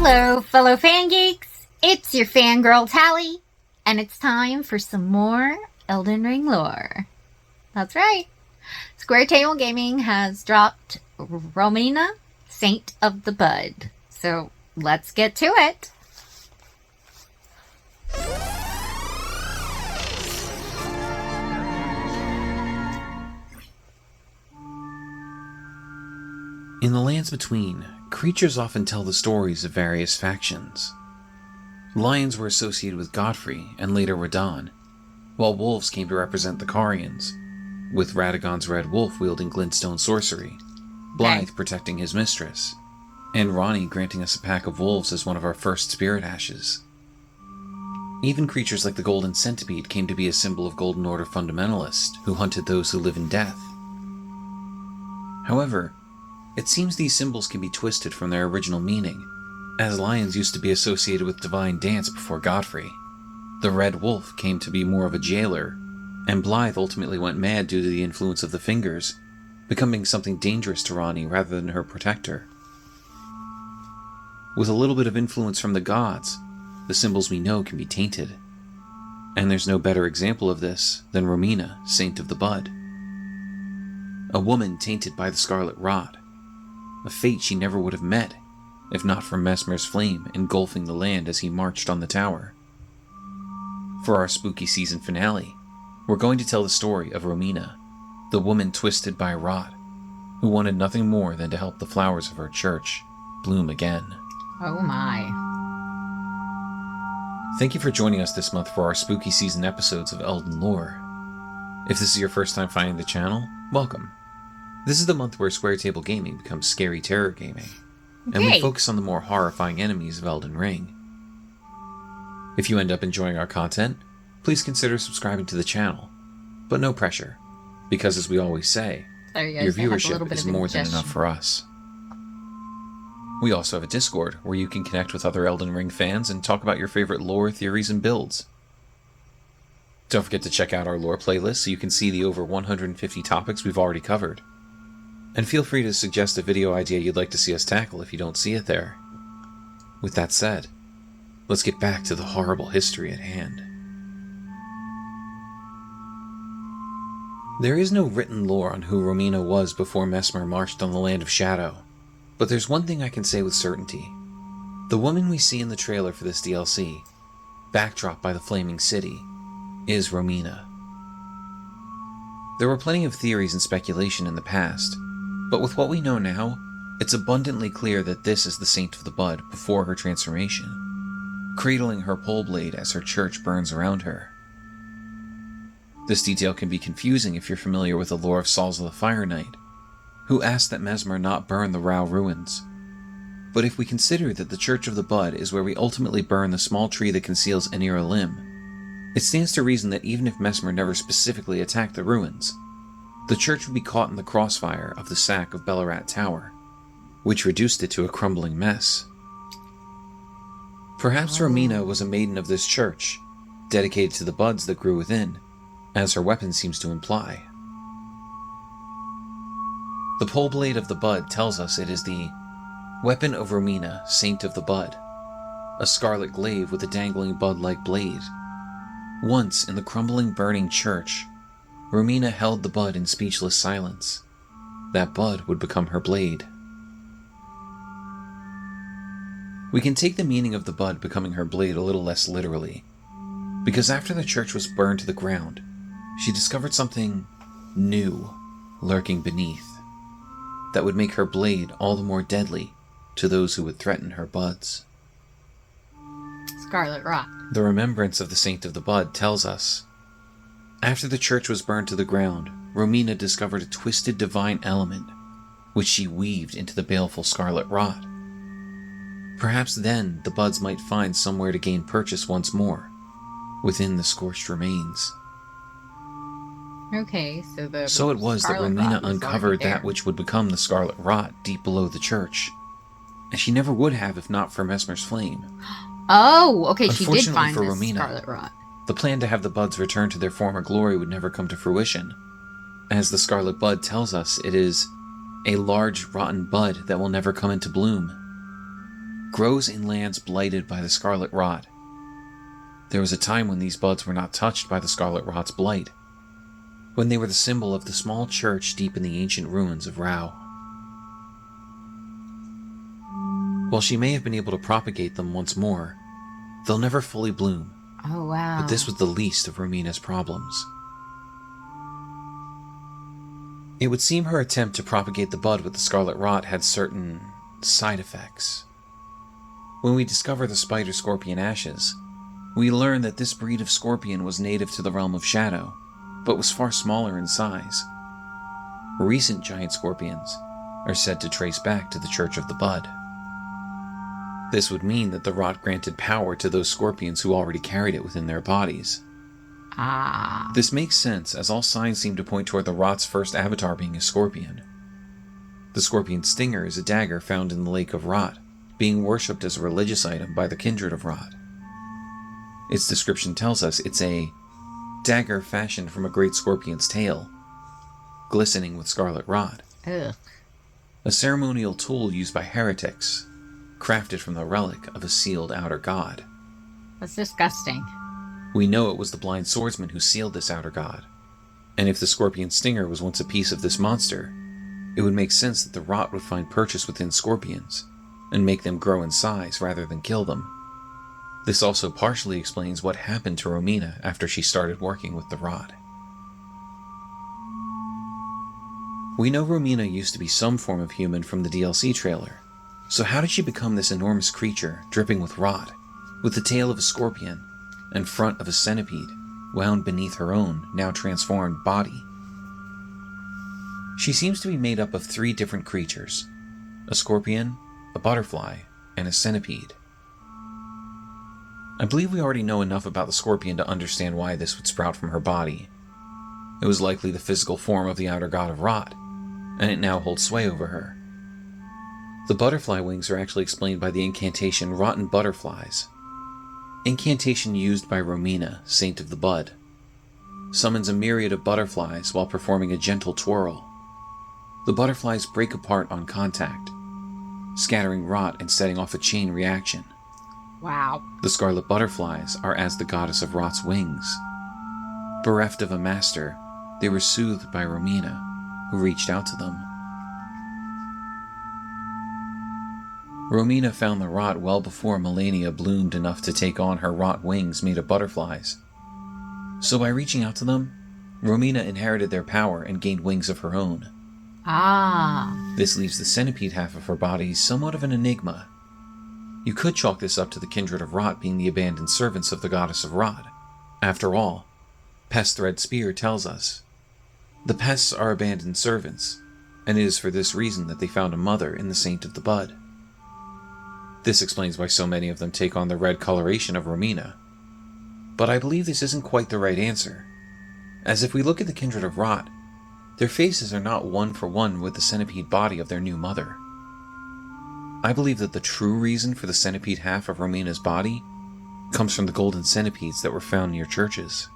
Hello, fellow fan geeks! It's your fangirl Tally, and it's time for some more Elden Ring lore. That's right. Square Table Gaming has dropped Romina, Saint of the Bud. So let's get to it. In the lands between, creatures often tell the stories of various factions. Lions were associated with Godfrey and later Radahn, while wolves came to represent the Carians, with Radagon's red wolf wielding glintstone sorcery, Blythe protecting his mistress, and Ranni granting us a pack of wolves as one of our first spirit ashes. Even creatures like the Golden Centipede came to be a symbol of Golden Order fundamentalists who hunted those who live in death. However, it seems these symbols can be twisted from their original meaning, as lions used to be associated with divine dance before Godfrey. The red wolf came to be more of a jailer, and Blythe ultimately went mad due to the influence of the fingers, becoming something dangerous to Ranni rather than her protector. With a little bit of influence from the gods, the symbols we know can be tainted. And there's no better example of this than Romina, Saint of the Bud. A woman tainted by the Scarlet Rot, a fate she never would have met, if not for Messmer's flame engulfing the land as he marched on the tower. For our spooky season finale, we're going to tell the story of Romina, the woman twisted by rot, who wanted nothing more than to help the flowers of her church bloom again. Oh my. Thank you for joining us this month for our spooky season episodes of Elden Lore. If this is your first time finding the channel, welcome. This is the month where Square Table Gaming becomes Scary Terror Gaming, and we focus on the more horrifying enemies of Elden Ring. If you end up enjoying our content, please consider subscribing to the channel, but no pressure, because as we always say, your viewership is more than enough for us. We also have a Discord where you can connect with other Elden Ring fans and talk about your favorite lore, theories, and builds. Don't forget to check out our lore playlist so you can see the over 150 topics we've already covered. And feel free to suggest a video idea you'd like to see us tackle if you don't see it there. With that said, let's get back to the horrible history at hand. There is no written lore on who Romina was before Messmer marched on the Land of Shadow, but there's one thing I can say with certainty. The woman we see in the trailer for this DLC, backdropped by the Flaming City, is Romina. There were plenty of theories and speculation in the past, but with what we know now, it's abundantly clear that this is the Saint of the Bud before her transformation, cradling her pole blade as her church burns around her. This detail can be confusing if you're familiar with the lore of Salza the Fire Knight, who asked that Messmer not burn the Rao ruins. But if we consider that the Church of the Bud is where we ultimately burn the small tree that conceals Anira Limb, it stands to reason that even if Messmer never specifically attacked the ruins, the church would be caught in the crossfire of the sack of Bellarat Tower, which reduced it to a crumbling mess. Perhaps Romina was a maiden of this church, dedicated to the buds that grew within, as her weapon seems to imply. The pole blade of the bud tells us it is the weapon of Romina, Saint of the Bud, a scarlet glaive with a dangling bud-like blade. Once, in the crumbling, burning church, Romina held the bud in speechless silence. That bud would become her blade. We can take the meaning of the bud becoming her blade a little less literally, because after the church was burned to the ground, she discovered something new lurking beneath that would make her blade all the more deadly to those who would threaten her buds. Scarlet Rot. The remembrance of the Saint of the Bud tells us, after the church was burned to the ground, Romina discovered a twisted divine element, which she weaved into the baleful Scarlet Rot. Perhaps then the buds might find somewhere to gain purchase once more, within the scorched remains. Okay, so it was that Romina uncovered that which would become the Scarlet Rot deep below the church, and she never would have if not for Messmer's flame. Oh, okay, she did find for this Romina, Scarlet Rot. The plan to have the buds return to their former glory would never come to fruition. As the Scarlet Bud tells us, it is a large, rotten bud that will never come into bloom. grows in lands blighted by the scarlet rot. There was a time when these buds were not touched by the scarlet rot's blight, when they were the symbol of the small church deep in the ancient ruins of Rao. While she may have been able to propagate them once more, they'll never fully bloom. Oh, wow. But this was the least of Romina's problems. It would seem her attempt to propagate the bud with the scarlet rot had certain side effects. When we discover the spider-scorpion ashes, we learn that this breed of scorpion was native to the realm of shadow, but was far smaller in size. Recent giant scorpions are said to trace back to the Church of the Bud. This would mean that the rot granted power to those scorpions who already carried it within their bodies. Ah. This makes sense, as all signs seem to point toward the rot's first avatar being a scorpion. The scorpion stinger is a dagger found in the Lake of Rot, being worshipped as a religious item by the kindred of Rot. Its description tells us it's a dagger fashioned from a great scorpion's tail, glistening with scarlet rot. Ugh. A ceremonial tool used by heretics, crafted from the relic of a sealed outer god. That's disgusting. We know it was the blind swordsman who sealed this outer god, and if the scorpion stinger was once a piece of this monster, it would make sense that the rot would find purchase within scorpions, and make them grow in size rather than kill them. This also partially explains what happened to Romina after she started working with the rot. We know Romina used to be some form of human from the DLC trailer, so how did she become this enormous creature dripping with rot, with the tail of a scorpion and front of a centipede wound beneath her own, now transformed, body? She seems to be made up of 3 different creatures: a scorpion, a butterfly, and a centipede. I believe we already know enough about the scorpion to understand why this would sprout from her body. It was likely the physical form of the outer god of rot, and it now holds sway over her. The butterfly wings are actually explained by the incantation Rotten Butterflies. Incantation used by Romina, Saint of the Bud. Summons a myriad of butterflies while performing a gentle twirl. The butterflies break apart on contact, scattering rot and setting off a chain reaction. Wow. The scarlet butterflies are as the goddess of rot's wings. Bereft of a master, they were soothed by Romina, who reached out to them. Romina found the rot well before Melania bloomed enough to take on her rot wings made of butterflies. So by reaching out to them, Romina inherited their power and gained wings of her own. Ah. This leaves the centipede half of her body somewhat of an enigma. You could chalk this up to the kindred of Rot being the abandoned servants of the goddess of Rot. After all, Pest Thread Spear tells us, the pests are abandoned servants, and it is for this reason that they found a mother in the Saint of the Bud. This explains why so many of them take on the red coloration of Romina. But I believe this isn't quite the right answer, as if we look at the kindred of Rot, their faces are not one for one with the centipede body of their new mother. I believe that the true reason for the centipede half of Romina's body comes from the golden centipedes that were found near churches.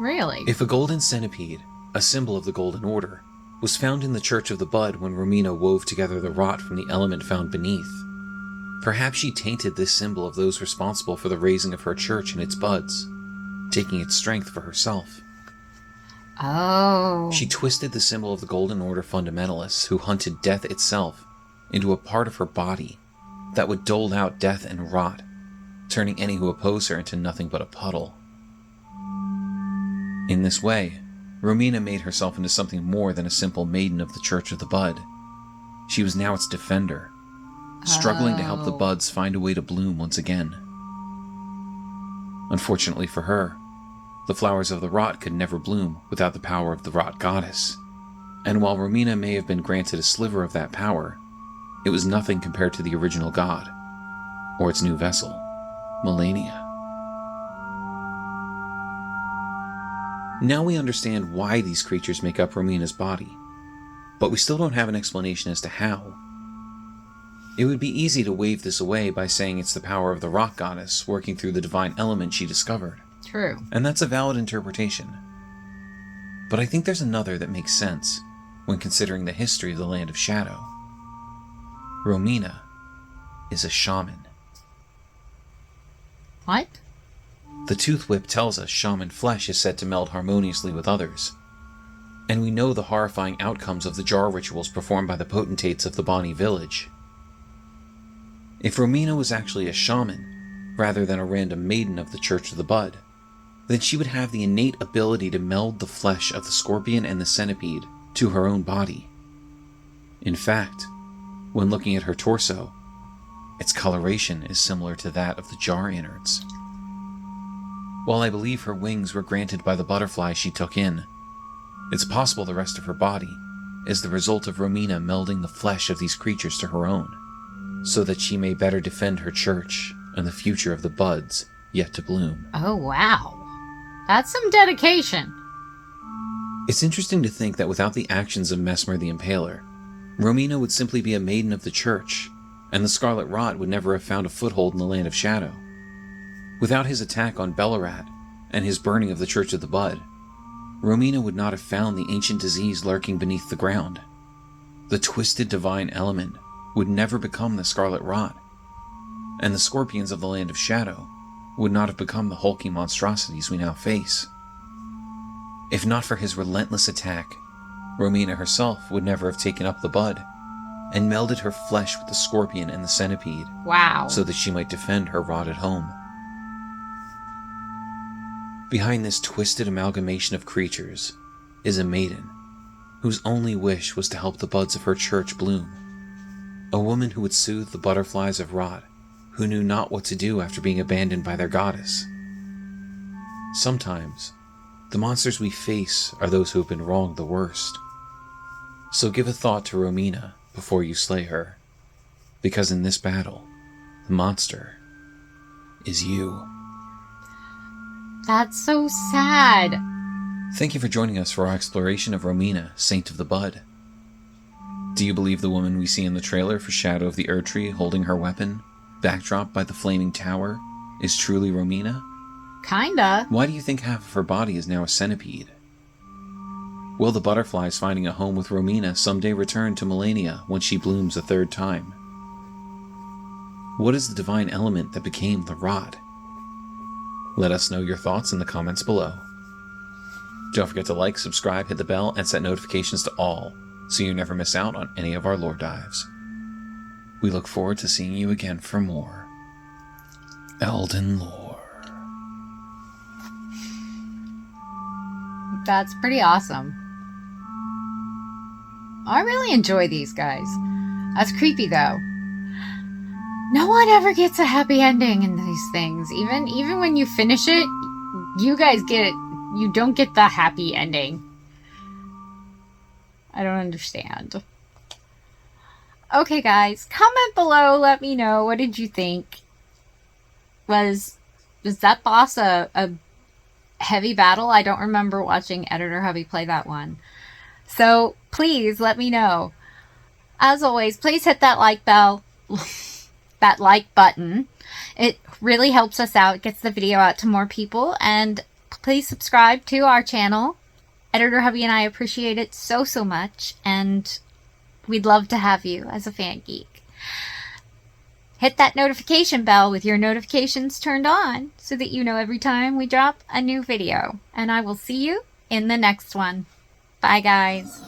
Really? If a golden centipede, a symbol of the Golden Order, was found in the Church of the Bud when Romina wove together the rot from the element found beneath, perhaps she tainted this symbol of those responsible for the raising of her church and its buds, taking its strength for herself. Oh. She twisted the symbol of the Golden Order fundamentalists who hunted death itself into a part of her body that would dole out death and rot, turning any who oppose her into nothing but a puddle. In this way, Romina made herself into something more than a simple maiden of the Church of the Bud. She was now its defender, struggling to help the buds find a way to bloom once again. Unfortunately for her, the flowers of the rot could never bloom without the power of the rot goddess. And while Romina may have been granted a sliver of that power, it was nothing compared to the original god, or its new vessel, Melania. Now we understand why these creatures make up Romina's body, but we still don't have an explanation as to how. It would be easy to wave this away by saying it's the power of the rock goddess working through the divine element she discovered. True. And that's a valid interpretation. But I think there's another that makes sense when considering the history of the Land of Shadow. Romina, is a shaman. What? The tooth whip tells us shaman flesh is said to meld harmoniously with others. And we know the horrifying outcomes of the jar rituals performed by the potentates of the Bonnie village. If Romina was actually a shaman, rather than a random maiden of the Church of the Bud, then she would have the innate ability to meld the flesh of the scorpion and the centipede to her own body. In fact, when looking at her torso, its coloration is similar to that of the jar innards. While I believe her wings were granted by the butterfly she took in, it's possible the rest of her body is the result of Romina melding the flesh of these creatures to her own, so that she may better defend her church and the future of the buds yet to bloom. Oh, wow. That's some dedication. It's interesting to think that without the actions of Mesmer the Impaler, Romina would simply be a maiden of the church, and the Scarlet Rot would never have found a foothold in the Land of Shadow. Without his attack on Bellarat and his burning of the Church of the Bud, Romina would not have found the ancient disease lurking beneath the ground. The twisted divine element would never become the Scarlet Rot, and the scorpions of the Land of Shadow would not have become the hulking monstrosities we now face. If not for his relentless attack, Romina herself would never have taken up the bud and melded her flesh with the scorpion and the centipede. Wow. So that she might defend her rotted home. Behind this twisted amalgamation of creatures is a maiden whose only wish was to help the buds of her church bloom. A woman who would soothe the butterflies of rot, who knew not what to do after being abandoned by their goddess. Sometimes, the monsters we face are those who have been wronged the worst. So give a thought to Romina before you slay her, because in this battle, the monster is you. That's so sad. Thank you for joining us for our exploration of Romina, Saint of the Bud. Do you believe the woman we see in the trailer for Shadow of the Erdtree holding her weapon, backdropped by the flaming tower, is truly Romina? Kinda. Why do you think half of her body is now a centipede? Will the butterflies finding a home with Romina someday return to Melania when she blooms a third time? What is the divine element that became the rod? Let us know your thoughts in the comments below. Don't forget to like, subscribe, hit the bell, and set notifications to all, so you never miss out on any of our lore dives. We look forward to seeing you again for more Elden Lore. That's pretty awesome. I really enjoy these guys. That's creepy though. No one ever gets a happy ending in these things. Even when you finish it, you guys you don't get the happy ending. I don't understand. Okay guys, comment below, let me know, what did you think? Was that boss a heavy battle? I don't remember watching Editor Hubby play that one. So please let me know. As always, please hit that like bell, that like button. It really helps us out, gets the video out to more people, and please subscribe to our channel. Editor Hubby and I appreciate it so much, and we'd love to have you as a fan geek. Hit that notification bell with your notifications turned on so that you know every time we drop a new video. And I will see you in the next one. Bye, guys.